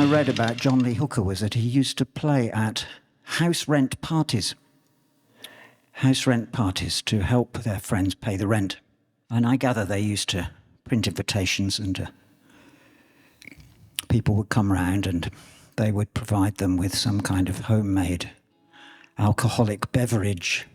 I read about John Lee Hooker was that he used to play at house rent parties to help their friends pay the rent. And I gather they used to print invitations, and people would come round and they would provide them with some kind of homemade alcoholic beverage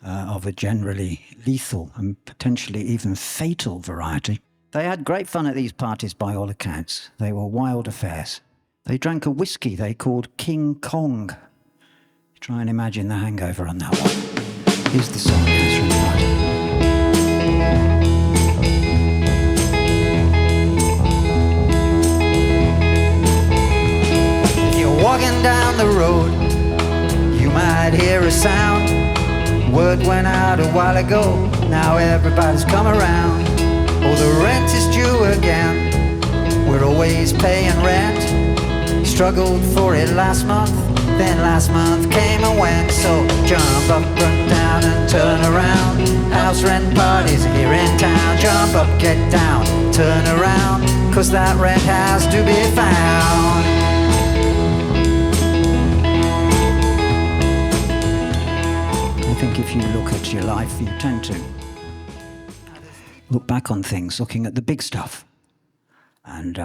of a generally lethal and potentially even fatal variety. They had great fun at these parties by all accounts. They were wild affairs. They drank a whiskey they called King Kong. Try and imagine the hangover on that one. Here's the song, House Rent Party. Walking down the road, you might hear a sound. Word went out a while ago, now everybody's come around. Oh, the rent is due again, we're always paying rent. Struggled for it last month, then last month came and went. So jump up, run down and turn around. House rent parties are here in town. Jump up, get down, turn around, 'cause that rent has to be found. I think if you look at your life, you tend to look back on things, looking at the big stuff. And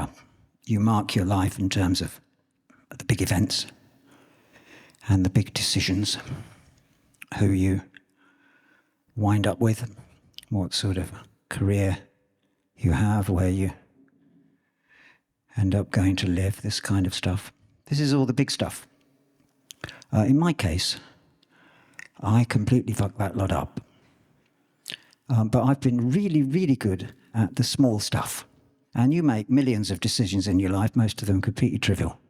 you mark your life in terms of the big events and the big decisions, who you wind up with, what sort of career you have, where you end up going to live, this kind of stuff. This is all the big stuff. In my case, I completely fucked that lot up. But I've been really, really good at the small stuff. And you make millions of decisions in your life, most of them completely trivial.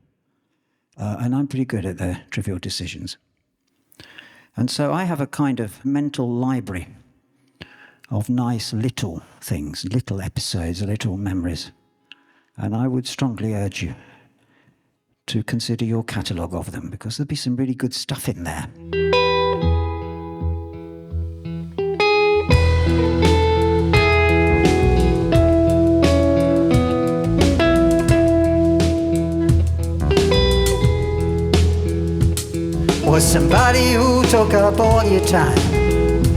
And I'm pretty good at the trivial decisions. And so I have a kind of mental library of nice little things, little episodes, little memories. And I would strongly urge you to consider your catalogue of them, because there'll be some really good stuff in there. Was somebody who took up all your time,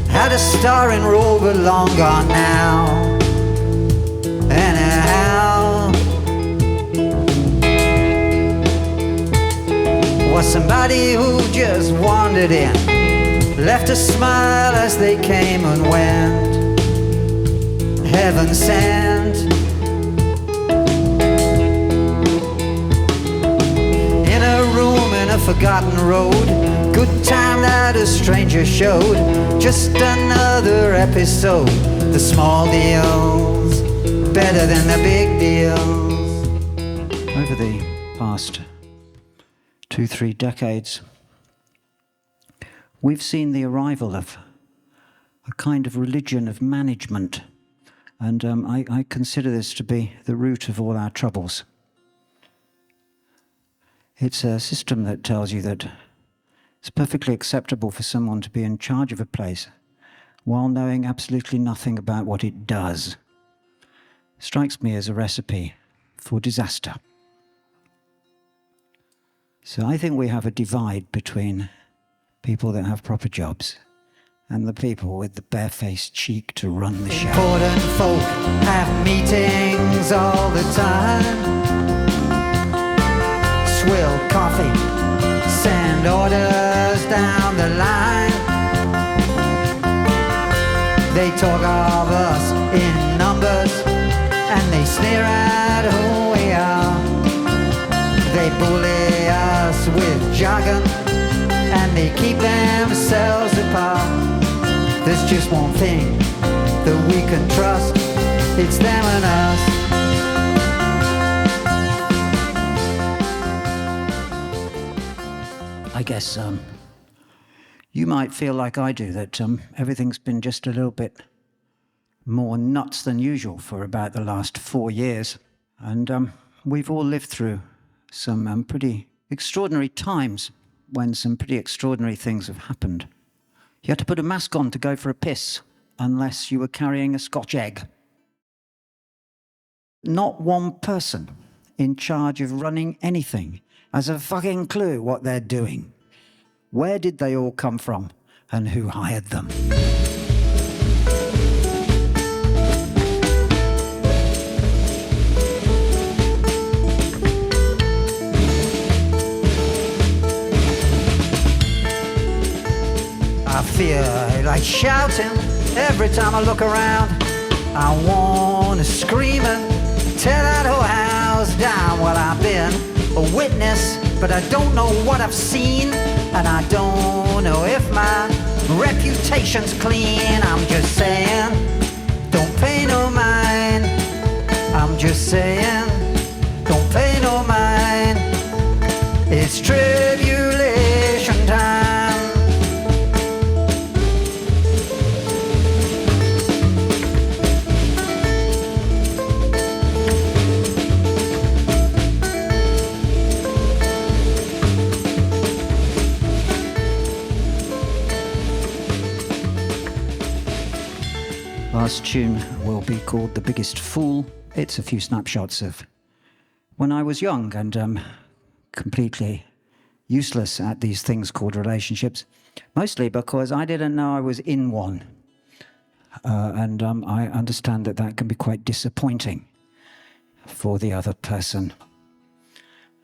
had a starring role but long gone now. Anyhow, was somebody who just wandered in, left a smile as they came and went, heaven sent. In a room in a forgotten road, good time that a stranger showed, just another episode. The small deals, better than the big deals. Over the past 2-3 decades, we've seen the arrival of a kind of religion of management, and I consider this to be the root of all our troubles. It's a system that tells you that it's perfectly acceptable for someone to be in charge of a place while knowing absolutely nothing about what it does. Strikes me as a recipe for disaster. So I think we have a divide between people that have proper jobs and the people with the barefaced cheek to run the show. Important folk have meetings all the time. Swill coffee, send orders down the line. They talk of us in numbers and they sneer at who we are. They bully us with jargon and they keep themselves apart. There's just one thing that we can trust, it's them and us. I guess you might feel like I do, that everything's been just a little bit more nuts than usual for about the last 4 years. And we've all lived through some pretty extraordinary times when some pretty extraordinary things have happened. You had to put a mask on to go for a piss unless you were carrying a Scotch egg. Not one person in charge of running anything has a fucking clue what they're doing? Where did they all come from, and who hired them? I feel like shouting every time I look around. I wanna scream and tear that whole house down. Well, I've been a witness, but I don't know what I've seen, and I don't know if my reputation's clean. I'm just saying, don't pay no mind. I'm just saying, don't pay no mind. It's tribulation time. Last tune will be called The Biggest Fool. It's a few snapshots of when I was young and completely useless at these things called relationships, mostly because I didn't know I was in one. And I understand that that can be quite disappointing for the other person.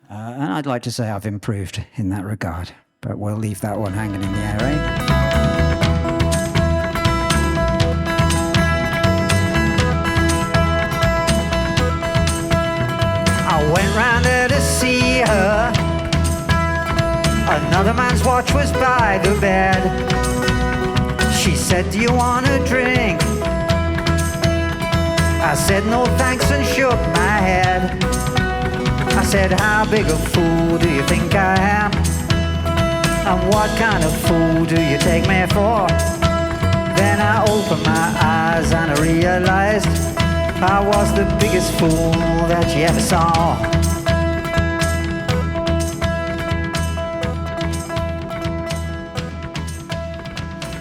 And I'd like to say I've improved in that regard, but we'll leave that one hanging in the air, eh? I went round there to see her. Another man's watch was by the bed. She said, do you want a drink? I said, no thanks, and shook my head. I said, how big a fool do you think I am? And what kind of fool do you take me for? Then I opened my eyes and I realized I was the biggest fool that you ever saw.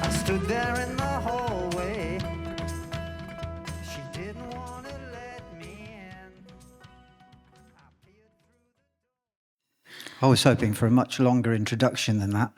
I stood there in the hallway. She didn't want to let me in. I was hoping for a much longer introduction than that.